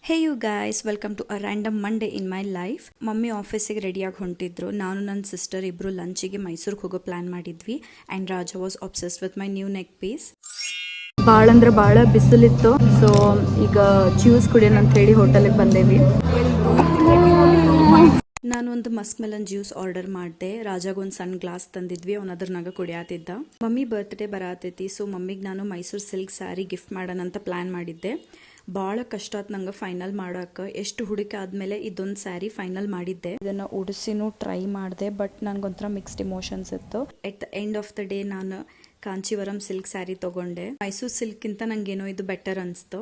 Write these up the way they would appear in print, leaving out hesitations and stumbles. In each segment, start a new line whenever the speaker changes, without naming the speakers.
Hey you guys, welcome to a random Monday in my life. Mummy ಆಫೀಸಿಗೆ ರೆಡಿಯಾಗಿ ಹೊಂಟಿದ್ರು. ನಾನು ನನ್ನ ಸಿಸ್ಟರ್ ಇಬ್ಬರು ಲಂಚಿಗೆ ಮೈಸೂರಿಗೆ ಹೋಗೋ ಪ್ಲ್ಯಾನ್ ಮಾಡಿದ್ವಿ. And Raja was obsessed with my new neck piece. ಭಾಳ ಅಂದ್ರೆ ಭಾಳ ಬಿಸಿಲಿತ್ತು. ಸೊ ಈಗ ಜ್ಯೂಸ್ ಕುಡಿಯೋಣ ಅಂತ ಹೇಳಿ ಹೋಟೆಲಿಗೆ ಬಂದೇವಿ. ನಾನು ಒಂದು ಮಸ್ಕ್ ಮೆಲನ್ ಜ್ಯೂಸ್ ಆರ್ಡರ್ ಮಾಡಿದೆ. ರಾಜಾಗೊಂದು ಸಣ್ಣ ಗ್ಲಾಸ್ ತಂದಿದ್ವಿ, ಅವ್ನು ಅದ್ರನಾಗ ಕುಡಿಯಾತಿದ್ದ. ಮಮ್ಮಿ ಬರ್ತ್ಡೇ ಬರತೈತಿ, ಸೊ ಮಮ್ಮಿಗೆ ನಾನು ಮೈಸೂರು ಸಿಲ್ಕ್ ಸ್ಯಾರಿ ಗಿಫ್ಟ್ ಮಾಡೋಣ ಅಂತ ಪ್ಲ್ಯಾನ್ ಮಾಡಿದ್ದೆ. ಭಾಳ ಕಷ್ಟ ಆಯ್ತು ನಂಗೆ ಫೈನಲ್ ಮಾಡೋಕೆ. ಎಷ್ಟು ಹುಡುಕಿ ಆದಮೇಲೆ ಇದೊಂದು ಸ್ಯಾರಿ ಫೈನಲ್ ಮಾಡಿದ್ದೆ. ಇದನ್ನು ಉಡಿಸಿನೂ ಟ್ರೈ ಮಾಡಿದೆ, ಬಟ್ ನನಗೊಂಥರ ಮಿಕ್ಸ್ಡ್ ಇಮೋಷನ್ಸ್ ಇತ್ತು. At the end of the day ನಾನು ಕಾಂಚೀವರಂ ಸಿಲ್ಕ್ ಸ್ಯಾರಿ ತೊಗೊಂಡೆ. ಮೈಸೂರು ಸಿಲ್ಕ್ಗಿಂತ ನನಗೇನೋ ಇದು ಬೆಟರ್ ಅನಿಸ್ತು.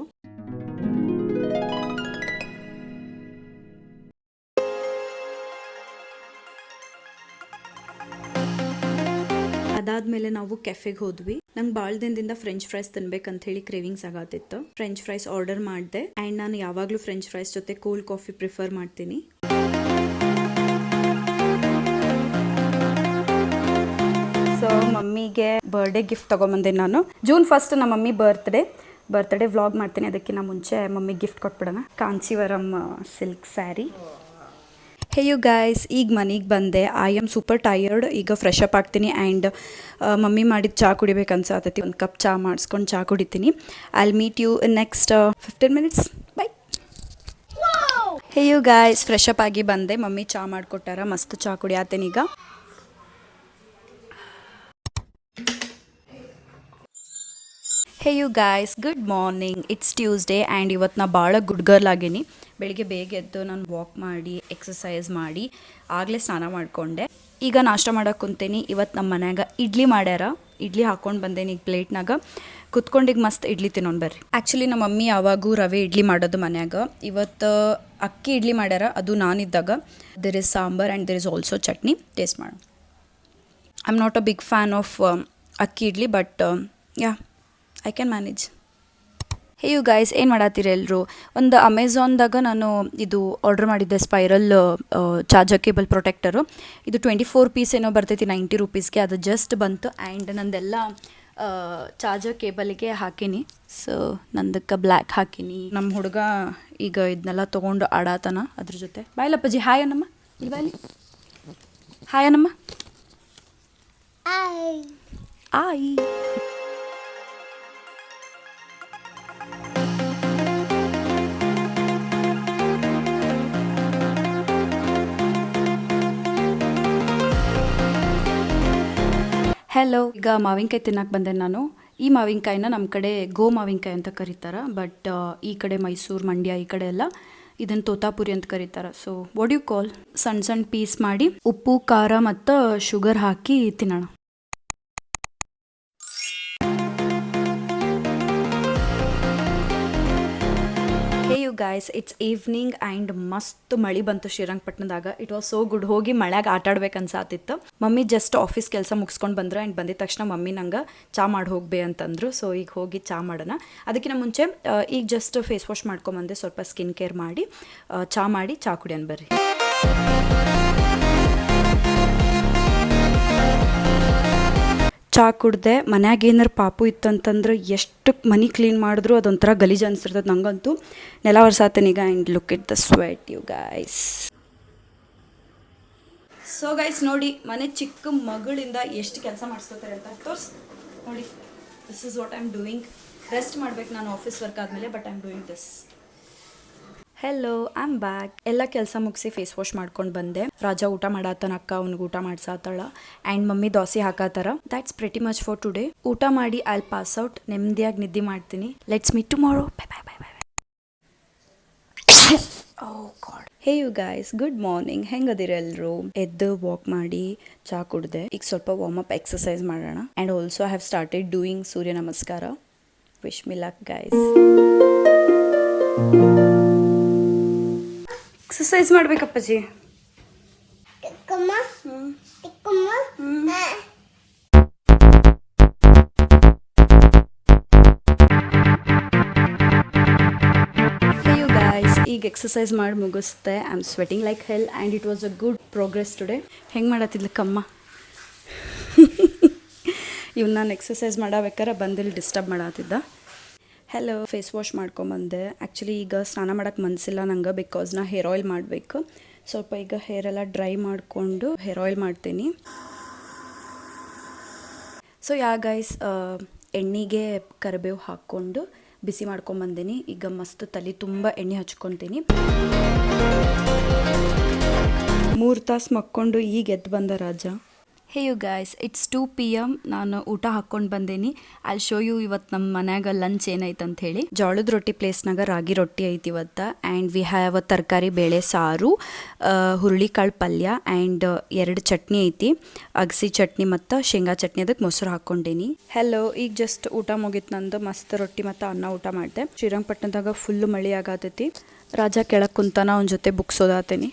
ಅದಾದ್ಮೇಲೆ ನಾವು ಕೆಫೆಗೆ ಹೋದ್ವಿ. ನಂಗೆ ಭಾಳ ದಿನದಿಂದ ಫ್ರೆಂಚ್ ಫ್ರೈಸ್ ತಿನ್ಬೇಕಂತ ಹೇಳಿ ಕ್ರೇವಿಂಗ್ಸ್ ಆಗತ್ತಿತ್ತು. ಫ್ರೆಂಚ್ ಫ್ರೈಸ್ ಆರ್ಡರ್ ಮಾಡಿದೆ. ಆ್ಯಂಡ್ ನಾನು ಯಾವಾಗಲೂ ಫ್ರೆಂಚ್ ಫ್ರೈಸ್ ಜೊತೆ ಕೋಲ್ಡ್ ಕಾಫಿ ಪ್ರಿಫರ್ ಮಾಡ್ತೀನಿ. ಸೊ ಮಮ್ಮಿಗೆ ಬರ್ಡೇ ಗಿಫ್ಟ್ ತೊಗೊಂಬಂದೆ ನಾನು. ಜೂನ್ 1 ನಮ್ಮ ಮಮ್ಮಿ ಬರ್ತ್ಡೇ ವ್ಲಾಗ್ ಮಾಡ್ತೀನಿ. ಅದಕ್ಕಿಂತ ಮುಂಚೆ ಮಮ್ಮಿಗೆ ಗಿಫ್ಟ್ ಕೊಟ್ಬಿಡೋಣ. Kanjeevaram silk sari. Hey you guys, ಈಗ ಮನೆಗೆ ಬಂದೆ. I am super tired. ಈಗ ಫ್ರೆಶ್ ಅಪ್ ಆಗ್ತೀನಿ ಆ್ಯಂಡ್ ಮಮ್ಮಿ ಮಾಡಿದ ಚಹಾ ಕುಡಿಬೇಕು ಅನ್ಸತ್ತೈತಿ. ಒಂದು ಕಪ್ ಚಹಾ ಮಾಡಿಸ್ಕೊಂಡು ಚಹಾ ಕುಡಿತೀನಿ. I will meet you in next 15 minutes. Bye. Hey you guys, fresh up ಆಗಿ ಬಂದೆ. ಮಮ್ಮಿ ಚಹಾ ಮಾಡಿಕೊಟ್ಟಾರ. ಮಸ್ತ್ ಚಹಾ ಕುಡಿಯತ್ತೇನೆ ಈಗ. Hey you guys, good morning. It's Tuesday and ಇವತ್ತು ನಾ ಭಾಳ ಗುಡ್ ಗರ್ಲ್ ಆಗೀನಿ. ಬೆಳಿಗ್ಗೆ ಬೇಗ ಎದ್ದು ನಾನು ವಾಕ್ ಮಾಡಿ ಎಕ್ಸಸೈಸ್ ಮಾಡಿ ಆಗಲೇ ಸ್ನಾನ ಮಾಡಿಕೊಂಡೆ. ಈಗ ನಾಷ್ಟ ಮಾಡೋಕೆ ಕುಂತೇನಿ. ಇವತ್ತು ನಮ್ಮ ಮನ್ಯಾಗ ಇಡ್ಲಿ ಮಾಡ್ಯಾರ. ಇಡ್ಲಿ ಹಾಕ್ಕೊಂಡು ಬಂದೇನಿ ಈಗ ಪ್ಲೇಟ್ನಾಗ. ಕುತ್ಕೊಂಡಿಗೆ ಮಸ್ತ್ ಇಡ್ಲಿ ತಿನ್ನೋಣ ಬರ್ರಿ. ಆ್ಯಕ್ಚುಲಿ ನಮ್ಮ ಮಮ್ಮಿ ಯಾವಾಗೂ ರವೆ ಇಡ್ಲಿ ಮಾಡೋದು ಮನ್ಯಾಗ. ಇವತ್ತು ಅಕ್ಕಿ ಇಡ್ಲಿ ಮಾಡ್ಯಾರ, ಅದು ನಾನಿದ್ದಾಗ. There is sambar and there is also chutney. Taste ಮಾಡೋಣ. I am not a big fan of akki idli, but yeah, I can manage. Hey you guys, ಏನು ಮಾಡತ್ತೀರ ಎಲ್ಲರೂ? ಒಂದು ಅಮೆಝಾನ್ದಾಗ ನಾನು ಇದು ಆರ್ಡರ್ ಮಾಡಿದ್ದೆ, ಸ್ಪೈರಲ್ ಚಾರ್ಜರ್ ಕೇಬಲ್ ಪ್ರೊಟೆಕ್ಟರು. ಇದು 24 ಪೀಸ್ ಏನೋ ಬರ್ತೈತಿ 90 ರೂಪೀಸ್ಗೆ. ಅದು ಜಸ್ಟ್ ಬಂತು ಆ್ಯಂಡ್ ನಂದೆಲ್ಲ ಚಾರ್ಜರ್ ಕೇಬಲಿಗೆ ಹಾಕೀನಿ. ಸೊ ನಂದಕ್ಕೆ ಬ್ಲ್ಯಾಕ್ ಹಾಕೀನಿ. ನಮ್ಮ ಹುಡುಗ ಈಗ ಇದನ್ನೆಲ್ಲ ತೊಗೊಂಡು ಆಡಾತನ ಅದ್ರ ಜೊತೆ. ಬಾಯ್ಲಪ್ಪಜಿ, ಹಾಯ್ ಅನ್ನಮ್ಮ. ಇಲ್ಲಿ ಬಾಯ್ಲಿ, ಹಾಯ್ ಅನ್ನಮ್ಮ. ಆಯ್. ಹೆಲೋ. ಈಗ ಮಾವಿನಕಾಯಿ ತಿನ್ನಕ್ಕೆ ಬಂದೆ ನಾನು. ಈ ಮಾವಿನಕಾಯಿನ ನಮ್ಮ ಕಡೆ ಗೋ ಮಾವಿನಕಾಯಿ ಅಂತ ಕರೀತಾರೆ, ಬಟ್ ಈ ಕಡೆ ಮೈಸೂರು, ಮಂಡ್ಯ ಈ ಕಡೆ ಎಲ್ಲ ಇದನ್ನು ತೋತಾಪುರಿ ಅಂತ ಕರೀತಾರೆ. So what you call? ಸಣ್ಣ ಸಣ್ಣ ಪೀಸ್ ಮಾಡಿ ಉಪ್ಪು, ಖಾರ ಮತ್ತು ಶುಗರ್ ಹಾಕಿ ತಿನ್ನೋಣ. Hey you guys, it's evening and ಮಸ್ತ್ ಮಳೆ ಬಂತು ಶ್ರೀರಂಗಪಟ್ಟಣದಾಗ. It was so good. ಹೋಗಿ ಮಳೆಯಾಗ ಆಟ ಆಡ್ಬೇಕು ಅನ್ಸಾತಿತ್ತು. ಮಮ್ಮಿ ಜಸ್ಟ್ ಆಫೀಸ್ ಕೆಲಸ ಮುಗಿಸ್ಕೊಂಡು ಬಂದ್ರು ಆ್ಯಂಡ್ ಬಂದಿದ ತಕ್ಷಣ ಮಮ್ಮಿ ನಂಗೆ ಚಹಾ ಮಾಡಿ ಹೋಗ್ಬೇ ಅಂತಂದರು. ಸೊ ಈಗ ಹೋಗಿ ಚಹಾ ಮಾಡೋಣ. ಅದಕ್ಕಿಂತ ಮುಂಚೆ ಈಗ ಜಸ್ಟ್ ಫೇಸ್ ವಾಶ್ ಮಾಡ್ಕೊಂಬಂದೆ. ಸ್ವಲ್ಪ ಸ್ಕಿನ್ ಕೇರ್ ಮಾಡಿ ಚಹಾ ಮಾಡಿ ಚಹಾ ಕುಡಿಯೋಣ ಬರ್ರಿ. ಚಹಾ ಕುಡ್ದೆ. ಮನ್ಯಾಗ ಏನಾರು ಪಾಪು ಇತ್ತಂತಂದ್ರೆ ಎಷ್ಟು ಮನೆ ಕ್ಲೀನ್ ಮಾಡಿದ್ರು ಅದೊಂಥರ ಗಲೀಜು ಅನಿಸಿರ್ತದೆ ನಂಗಂತೂ. ನೆಲ ಒರೆಸಾತೇನೀಗ and look it the sweat you guys. So guys ನೋಡಿ, ಮನೆ ಚಿಕ್ಕ ಮಗಳಿಂದ ಎಷ್ಟು ಕೆಲಸ ಮಾಡಿಸ್ಕೊತಾರೆ ಅಂತ ತೋರ್ಸ್ ನೋಡಿ. This is what I am doing. Rest ಮಾಡ್ಬೇಕು ನಾನು ಆಫೀಸ್ ವರ್ಕ್ ಆದಮೇಲೆ, but I am doing this. Hello, I am back. ಎಲ್ಲ ಕೆಲಸ ಮುಗಿಸಿ ಫೇಸ್ ವಾಶ್ ಮಾಡ್ಕೊಂಡು ಬಂದೆ. ರಾಜ ಊಟ ಮಾಡಾತನ, ಅಕ್ಕ ಅವ್ನಿಗೆ ಊಟ ಮಾಡ್ಸಾತಾಳ ಆ್ಯಂಡ್ ಮಮ್ಮಿ ದೋಸೆ ಹಾಕಾತಾರ. That's pretty much for today. ಊಟ ಮಾಡಿ ಐ ವಿಲ್ ಪಾಸ್ ಔಟ್. ನೆಮ್ಮದಿಯಾಗಿ ನಿದ್ದೆ ಮಾಡ್ತೀನಿ. Let's meet tomorrow. Bye bye bye bye. Oh God. Hey you guys, good morning. ಹೆಂಗದಿರ ಎಲ್ಲರೂ? ಎದ್ದು ವಾಕ್ ಮಾಡಿ ಚಹಾ ಕುಡ್ದೆ. ಈಗ ಸ್ವಲ್ಪ ವಾರ್ಮ್ ಅಪ್ ಎಕ್ಸಸೈಸ್ ಮಾಡೋಣ. And also I have started doing Surya namaskar. Wish me luck guys. Exercise ಮಾಡ್ಬೇಕಪ್ಪಾಜಿ. ಈಗ ಎಕ್ಸಸೈಸ್ ಮಾಡಿ ಮುಗಿಸ್ತೆ. I am sweating like hell and it was a good progress today. ಹೆಂಗೆ ಮಾಡತ್ತಿದ್ಲಕ್ಕಮ್ಮ? ಇವ್ನು ನಾನು ಎಕ್ಸಸೈಸ್ ಮಾಡಬೇಕಾರೆ ಬಂದಿಲ್ಲಿ ಡಿಸ್ಟರ್ಬ್ ಮಾಡತ್ತಿದ್ದ. ಹೆಲೋ, ಫೇಸ್ ವಾಶ್ ಮಾಡ್ಕೊಂಬಂದೆ. ಆ್ಯಕ್ಚುಲಿ ಈಗ ಸ್ನಾನ ಮಾಡೋಕ್ಕೆ ಮನಸ್ಸಿಲ್ಲ ನಂಗೆ, ಬಿಕಾಸ್ ನಾ ಹೇರ್ ಆಯಿಲ್ ಮಾಡಬೇಕು. ಸ್ವಲ್ಪ ಈಗ ಹೇರ್ ಎಲ್ಲ ಡ್ರೈ ಮಾಡಿಕೊಂಡು ಹೇರ್ ಆಯಿಲ್ ಮಾಡ್ತೀನಿ. ಸೊ ಗೈಸ್, ಎಣ್ಣೆಗೆ ಕರಿಬೇವು ಹಾಕ್ಕೊಂಡು ಬಿಸಿ ಮಾಡ್ಕೊಂಬಂದಿನಿ. ಈಗ ಮಸ್ತ್ ತಲೆ ತುಂಬ ಎಣ್ಣೆ ಹಚ್ಕೊತೀನಿ. 3 ತಾಸು ಮಕ್ಕೊಂಡು ಈಗ ಎದ್ದು ಬಂದ Raja. Hey you guys, it's 2 PM. ನಾನು ಊಟ ಹಾಕ್ಕೊಂಡು ಬಂದೇನಿ. ಐ ಶೋ ಯು ಇವತ್ತು ನಮ್ಮ ಮನ್ಯಾಗ ಲಂಚ್ ಏನೈತೆ ಅಂತ ಹೇಳಿ. ಜೋಳದ ರೊಟ್ಟಿ ಪ್ಲೇಸ್ನಾಗ ರಾಗಿ ರೊಟ್ಟಿ ಐತಿ ಇವತ್ತು. ಆ್ಯಂಡ್ ವಿ ಹ್ಯಾವ್ ತರಕಾರಿ ಬೇಳೆ ಸಾರು, ಹುರುಳಿಕಾಳು ಪಲ್ಯ ಆ್ಯಂಡ್ 2 ಚಟ್ನಿ ಐತಿ. ಅಗಸಿ ಚಟ್ನಿ ಮತ್ತು ಶೇಂಗಾ ಚಟ್ನಿ. ಅದಕ್ಕೆ ಮೊಸರು ಹಾಕ್ಕೊಂಡೀನಿ. ಹೆಲೋ, ಈಗ ಜಸ್ಟ್ ಊಟ ಮುಗಿತು ನಂದು. ಮಸ್ತ್ ರೊಟ್ಟಿ ಮತ್ತು ಅನ್ನ ಊಟ ಮಾಡಿದೆ. ಶ್ರೀರಂಗಪಟ್ಟಣದಾಗ ಫುಲ್ಲು ಮಳೆ ಆಗತೈತಿ. ರಾಜ ಕೆಳಗೆ ಕುಂತಾನ, ಅವನ ಜೊತೆ ಬುಕ್ಸ್ ಓದಾತೀನಿ.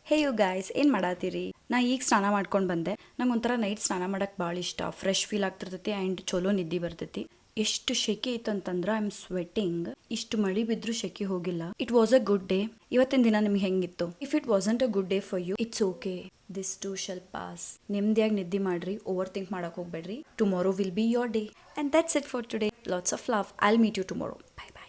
ಹೇ ಯು ಗೈಸ್, ಏನು ಮಾಡತ್ತೀರಿ? ನಾ ಈಗ ಸ್ನಾನ ಮಾಡ್ಕೊಂಡು ಬಂದೆ. ನಂಗೆ ಒಂಥರ ನೈಟ್ ಸ್ನಾನ ಮಾಡೋಕ್ಕೆ ಭಾಳ ಇಷ್ಟ. ಫ್ರೆಶ್ ಫೀಲ್ ಆಗ್ತಿರ್ತೈತಿ ಆ್ಯಂಡ್ ಚಲೋ ನಿದ್ದೆ ಬರ್ತೈತಿ. ಎಷ್ಟು ಶೆಕೆ ಐತಂತಂದ್ರೆ ಐ ಆಮ್ ಸ್ವೆಟಿಂಗ್. ಇಷ್ಟು ಮಳೆ ಬಿದ್ದರೂ ಶೆಕೆ ಹೋಗಿಲ್ಲ. It was a good day. ಇವತ್ತಿನ ದಿನ ನಿಮ್ಗೆ ಹೆಂಗಿತ್ತು? If it wasn't a good day for you, it's okay. This too shall pass. ನೆಮ್ಮದಿಯಾಗಿ ನಿದ್ದೆ ಮಾಡ್ರಿ, ಓವರ್ ಥಿಂಕ್ ಮಾಡಕ್ಕೆ ಹೋಗ್ಬೇಡ್ರಿ. Tomorrow will be your day. And that's it for today. Lots of love. I will meet you tomorrow. Bye bye.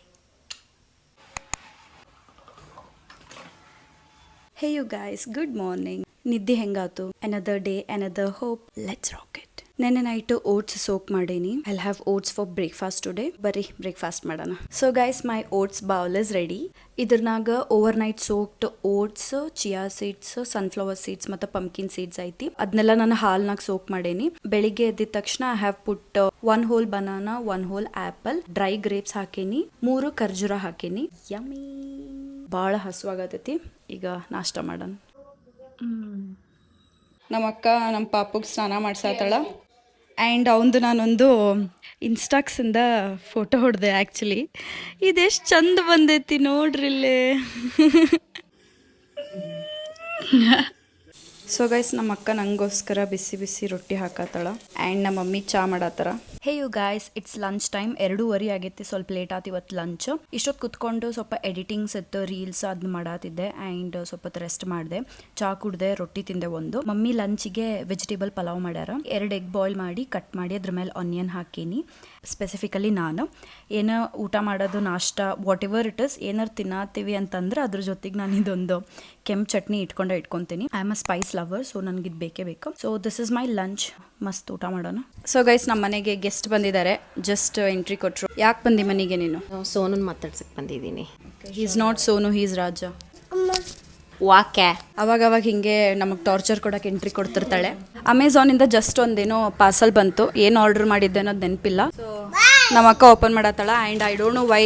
Hey you guys, good morning. ನಿದ್ದೆ ಹೆಂಗಾತು? Another day, another hope. Let's rock it. ನೆನ್ನೆ night oats soak ಮಾಡೀನಿ. I have oats for breakfast today. ಬರ್ರಿ breakfast ಮಾಡೋಣ. So guys, my oats bowl is ready. ಇದ್ರನಾಗ overnight soaked oats, chia seeds, sunflower seeds ಮತ್ತು pumpkin seeds ಐತಿ. ಅದನ್ನೆಲ್ಲ ನಾನು ಹಾಲ್ನಾಗ ಸೋಕ್ ಮಾಡೇನಿ. ಬೆಳಿಗ್ಗೆ ಎದ್ದ ತಕ್ಷಣ I have put 1 whole banana, 1 whole apple, dry grapes ಹಾಕೇನಿ, 3 ಖರ್ಜೂರ ಹಾಕೇನಿ. ಯಮ್ಮಿ. ಭಾಳ ಹಸುವಾಗತೈತಿ. ಈಗ ನಾಷ್ಟ ಮಾಡೋಣ. ನಮ್ಮ ಅಕ್ಕ ನಮ್ಮ ಪಾಪುಗೆ ಸ್ನಾನ ಮಾಡ್ಸಾತಾಳ. ಆ್ಯಂಡ್ ಅವಂದು ನಾನೊಂದು ಇನ್ಸ್ಟಾಕ್ಸಿಂದ ಫೋಟೋ ಹೊಡೆದೆ. ಆ್ಯಕ್ಚುಲಿ ಇದೆಷ್ಟು ಚಂದ ಬಂದೈತಿ ನೋಡ್ರಿಲ್ಲೇ. ಸೊ ಗೈಸ್, ನಮ್ಮ ಅಕ್ಕ ನಂಗೋಸ್ಕರ ಬಿಸಿ ಬಿಸಿ ರೊಟ್ಟಿ ಹಾಕತ್ತಾಳ. ಆ್ಯಂಡ್ ನಮ್ಮ ಮಮ್ಮಿ ಚಾ ಮಾಡತ್ತಾರ. Hey you guys, it's lunch time. 2:30 ಆಗೈತಿ. ಸ್ವಲ್ಪ ಲೇಟ್ ಆಯ್ತು ಇವತ್ತು ಲಂಚ್. ಇಷ್ಟೊತ್ತು ಕುತ್ಕೊಂಡು ಸ್ವಲ್ಪ ಎಡಿಟಿಂಗ್ಸ್ ಇತ್ತು, ರೀಲ್ಸ್ ಅದನ್ನ ಮಾಡತ್ತಿದ್ದೆ. ಆ್ಯಂಡ್ ಸ್ವಲ್ಪ ರೆಸ್ಟ್ ಮಾಡಿದೆ, ಚಾ ಕುಡ್ದೆ, ರೊಟ್ಟಿ ತಿಂದೆ ಒಂದು. ಮಮ್ಮಿ ಲಂಚಿಗೆ ವೆಜಿಟೇಬಲ್ ಪಲಾವ್ ಮಾಡ್ಯಾರ. 2 ಎಗ್ ಬಾಯ್ಲ್ ಮಾಡಿ ಕಟ್ ಮಾಡಿ ಅದ್ರ ಮೇಲೆ ಆನಿಯನ್ ಹಾಕೀನಿ. ಸ್ಪೆಸಿಫಿಕಲಿ ನಾನು ಏನೋ ಊಟ ಮಾಡೋದು, ನಾಷ್ಟ, ವಾಟ್ ಎವರ್ ಇಟ್ ಇಸ್, ಏನಾರು ತಿನ್ನತ್ತೀವಿ ಅಂತಂದ್ರೆ ಅದ್ರ ಜೊತೆಗೆ ನಾನು ಇದೊಂದು ಕೆಂಪು ಚಟ್ನಿ ಇಟ್ಕೊಂತೀನಿ. I am a spice lover, so ನನಗೆ ಇದು ಬೇಕೇ ಬೇಕು. So this is my lunch. ಮಸ್ತ್ ಊಟ ಮಾಡೋಣ. ಸೊ ಗೈಸ್, ನಮ್ಮ ಮನೆಗೆ ಗೆಸ್ಟ್ ಬಂದಿದ್ದಾರೆ. ಜಸ್ಟ್ ಎಂಟ್ರಿ ಕೊಟ್ಟರು. ಯಾಕೆ ಬಂದಿ ಮನೆಗೆ ನೀನು?
ಸೋನನ್ ಮಾತಾಡ್ಸಕ್ ಬಂದಿದ್ದೀನಿ.
Is not Sonu, he's Raja.
ವಾಕ್ಯಾ
ಅವಾಗ ಹಿಂಗೆ ನಮಗೆ ಟಾರ್ಚರ್ ಕೊಡೋಕೆ ಎಂಟ್ರಿ ಕೊಡ್ತಿರ್ತಾಳೆ. ಅಮೆಝಾನಿಂದ ಜಸ್ಟ್ ಒಂದೇನೋ ಪಾರ್ಸಲ್ ಬಂತು. ಏನು ಆರ್ಡರ್ ಮಾಡಿದ್ದೆ ಅನ್ನೋದು ನೆನಪಿಲ್ಲ. ಸೊ ನಮ್ಮ ಅಕ್ಕ ಓಪನ್ ಮಾಡತ್ತಾಳ. And I don't know why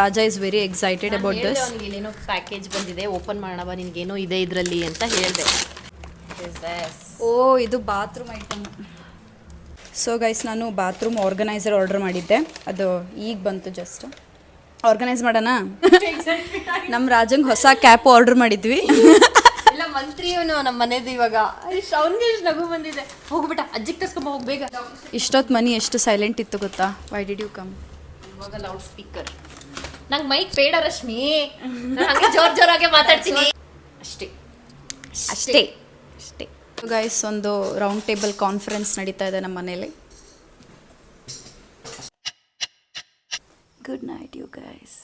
Raja is very excited about this.
ಏನೋ ಪ್ಯಾಕೇಜ್ ಬಂದಿದೆ, ಓಪನ್ ಮಾಡೋಣ ನಿನ್ಗೇನೋ ಇದೆ ಇದರಲ್ಲಿ ಅಂತ ಹೇಳಿದೆ.
ಓ, ಇದು ಬಾತ್ರೂಮ್ ಐಟಮ್. ಸೊ ಗೈಸ್, ನಾನು ಬಾತ್ರೂಮ್ ಆರ್ಗನೈಸರ್ ಆರ್ಡರ್ ಮಾಡಿದ್ದೆ. ಅದು ಈಗ ಬಂತು. ಜಸ್ಟ್ ಆರ್ಗನೈಸ್ ಮಾಡೋಣ. ನಮ್ಮ ರಾಜಂಗೆ ಹೊಸ ಕ್ಯಾಪ್ ಆರ್ಡರ್ ಮಾಡಿದ್ವಿ.
ಇಲ್ಲ, ಮಂತ್ರಿ ಇವನು ನಮ್ಮ ಮನೇದು. ಇವಾಗ ಅವ್ನಿಗೆ ಎಷ್ಟು ನಗು ಬಂದಿದೆ. ಹೋಗ್ಬಿಟ್ಟ, ಅಜ್ಜಿಗೆ ತರ್ಸ್ಕೊಂಬ, ಹೋಗಿ ಬೇಗ.
ಇಷ್ಟೊತ್ತು ಮನಿ ಎಷ್ಟು ಸೈಲೆಂಟ್ ಇತ್ತು ಗೊತ್ತಾ? Why did you come?
ಇವಾಗ ಲೌಡ್ ಸ್ಪೀಕರ್. ನಂಗೆ ಮೈಕ್ ಬೇಡ ರಶ್ಮಿ, ಹಂಗೆ ಜೋರಾಗೆ ಮಾತಾಡ್ತೀನಿ ಅಷ್ಟೇ ಅಷ್ಟೇ ಅಷ್ಟೇ.
ಗೈಸ್, ಒಂದು ರೌಂಡ್ ಟೇಬಲ್ ಕಾನ್ಫರೆನ್ಸ್ ನಡೀತಾ ಇದೆ ನಮ್ಮ ಮನೇಲಿ. Good night you guys.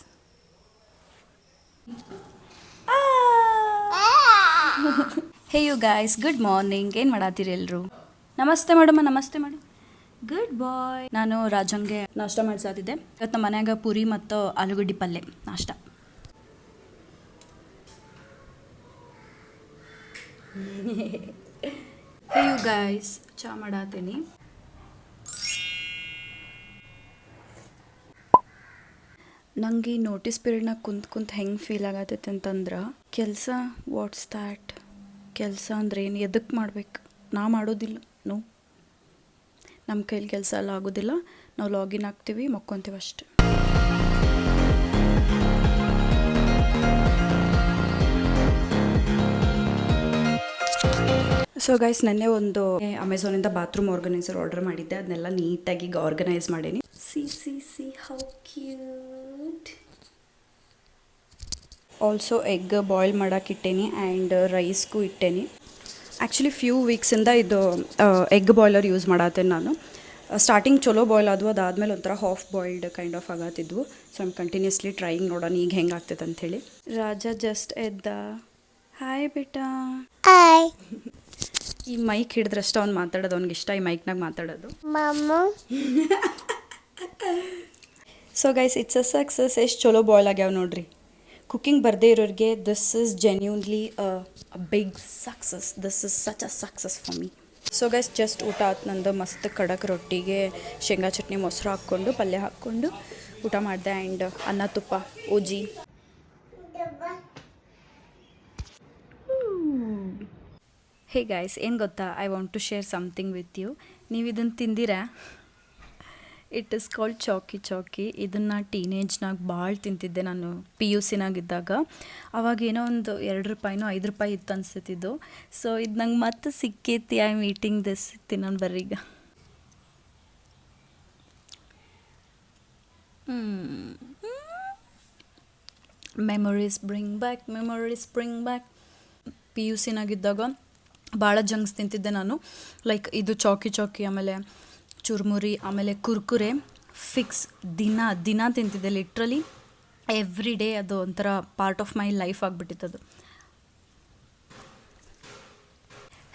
Hey you guys, good morning. ಏನು ಮಾಡತ್ತೀರಿ ಎಲ್ಲರೂ? ನಮಸ್ತೆ ಮಾಡಮ್ಮ, ನಮಸ್ತೆ ಮಾಡು. Good bye. ನಾನು ರಾಜಂಗೆ ನಾಷ್ಟ ಮಾಡ್ಸಾತಿದ್ದೆ. ಇವತ್ತು ನಮ್ಮ ಮನ್ಯಾಗ ಪೂರಿ ಮತ್ತು ಆಲೂಗಡ್ಡೆ ಪಲ್ಯ ನಾಷ್ಟ. ಹೇ ಯು ಗೈಸ್, ಚಾ ಮಾಡತ್ತೀನಿ. ನಂಗೆ ಈ ನೋಟಿಸ್ ಪೀರಿಯಡ್ನಾಗ ಕುಂತ್ ಹೆಂಗೆ ಫೀಲ್ ಆಗತ್ತೈತೆ ಅಂತಂದ್ರೆ, ಕೆಲಸ ವಾಟ್ಸ್ ದ್ಯಾಟ್? ಕೆಲಸ ಅಂದ್ರೆ ಏನು? ಎದಕ್ಕೆ ಮಾಡ್ಬೇಕು? ನಾ ಮಾಡೋದಿಲ್ಲ. ನೋ, ನಮ್ಮ ಕೈಲಿ ಕೆಲಸ ಎಲ್ಲ ಆಗೋದಿಲ್ಲ. ನಾವು ಲಾಗಿನ್ ಆಗ್ತೀವಿ, ಮಕ್ಕೊತೀವಿ ಅಷ್ಟೆ. ಸೊ ಗೈಸ್, ನೆನ್ನೆ ಒಂದು ಅಮೆಝಾನಿಂದ ಬಾತ್ರೂಮ್ ಆರ್ಗನೈಸರ್ ಆರ್ಡರ್ ಮಾಡಿದ್ದೆ. ಅದನ್ನೆಲ್ಲ ನೀಟಾಗಿ ಈಗ ಆರ್ಗನೈಸ್ ಮಾಡೀನಿ. C how cute. Also egg boil ಮಾಡೋಕೆ ಇಟ್ಟೇನಿ ಆ್ಯಂಡ್ ರೈಸ್ಗೂ ಇಟ್ಟೇನಿ. ಆ್ಯಕ್ಚುಲಿ ಫ್ಯೂ ವೀಕ್ಸಿಂದ ಇದು ಎಗ್ ಬಾಯ್ಲರ್ ಯೂಸ್ ಮಾಡತ್ತೇನೆ ನಾನು. ಸ್ಟಾರ್ಟಿಂಗ್ ಚಲೋ ಬಾಯ್ಲ್ ಆದವು, ಅದಾದಮೇಲೆ ಒಂಥರ ಹಾಫ್ ಬಾಯ್ಲ್ಡ್ ಕೈಂಡ್ ಆಫ್ ಆಗತ್ತಿದ್ವು. ಸೊ ಐಮ್ ಕಂಟಿನ್ಯೂಸ್ಲಿ ಟ್ರೈಯಿಂಗ್ ನೋಡೋಣ ಈಗ ಹೆಂಗೆ ಆಗ್ತೈತೆ ಅಂಥೇಳಿ. ರಾಜ ಜಸ್ಟ್ ಎದ್ದ. ಹಾಯ್ ಬೇಟಾ.
ಹಾಯ್
ಈ ಮೈಕ್ ಹಿಡಿದ್ರಷ್ಟು ಅವ್ನು ಮಾತಾಡೋದು ಅವ್ನಿಗೆ ಇಷ್ಟ, ಈ ಮೈಕ್ನಾಗ ಮಾತಾಡೋದು.
ಮಮ್ಮು.
So guys, it's a success. ಎಷ್ಟು ಚಲೋ ಬಾಯ್ಲ್ ಆಗ್ಯಾವ ನೋಡ್ರಿ. ಕುಕ್ಕಿಂಗ್ ಬರದೇ ಇರೋರಿಗೆ this is genuinely a big success. This is such a success for me. So guys, just ಊಟ ಆಯ್ತು ನಂದು. ಮಸ್ತ್ ಖಡಕ್ ರೊಟ್ಟಿಗೆ ಶೇಂಗಾ ಚಟ್ನಿ ಮೊಸರು ಹಾಕ್ಕೊಂಡು ಪಲ್ಯ ಹಾಕ್ಕೊಂಡು ಊಟ ಮಾಡಿದೆ. ಆ್ಯಂಡ್ ಅನ್ನ ತುಪ್ಪ ಓಜಿ. ಹೇ ಗೈಸ್, ಏನು ಗೊತ್ತಾ, I want to share something with you. ನೀವು ಇದನ್ನು ತಿಂದಿರಾ? ಇಟ್ ಇಸ್ ಕಾಲ್ಡ್ ಚಾಕಿ ಚಾಕಿ. ಇದನ್ನು ಟೀನೇಜ್ನಾಗ ಭಾಳ ತಿಂತಿದ್ದೆ ನಾನು, PUCನಾಗಿದ್ದಾಗ. ಅವಾಗ ಏನೋ ಒಂದು 2 ರೂಪಾಯಿನೋ 5 ರೂಪಾಯಿ ಇತ್ತು ಅನ್ಸುತ್ತಿದ್ದು. ಸೊ ಇದು ನಂಗೆ ಮತ್ತೆ ಸಿಕ್ಕೈತಿ. I am eating this. ತಿನ್ನೋಣ ಬರ್ರಿ ಈಗ. Memories bring back, memories bring back. PUCನಾಗಿದ್ದಾಗ ಭಾಳ ಜಂಕ್ಸ್ ತಿಂತಿದ್ದೆ ನಾನು. ಲೈಕ್ ಇದು ಚಾಕಿ ಚಾಕಿ, ಆಮೇಲೆ ಚುರ್ಮುರಿ, ಆಮೇಲೆ ಕುರ್ಕುರೆ ಫಿಕ್ಸ್ ದಿನ ತಿಂತಿದ್ದೆ. ಲಿಟ್ರಲಿ ಎವ್ರಿ ಡೇ ಅದು ಒಂಥರ ಪಾರ್ಟ್ ಆಫ್ ಮೈ ಲೈಫ್ ಆಗಿಬಿಟ್ಟಿತ್ತದು.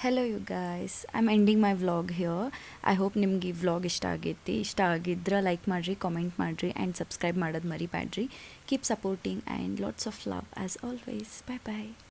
Hello you guys, I am ending my vlog here. I hope ನಿಮ್ಗೆ ಈ ವ್ಲಾಗ್ ಇಷ್ಟ ಆಗೈತಿ. ಇಷ್ಟ ಆಗಿದ್ರೆ ಲೈಕ್ ಮಾಡಿರಿ, ಕಾಮೆಂಟ್ ಮಾಡಿರಿ ಆ್ಯಂಡ್ ಸಬ್ಸ್ಕ್ರೈಬ್ ಮಾಡೋದು ಮರಿಬೇಡ್ರಿ. Keep supporting and lots of love as always. Bye bye.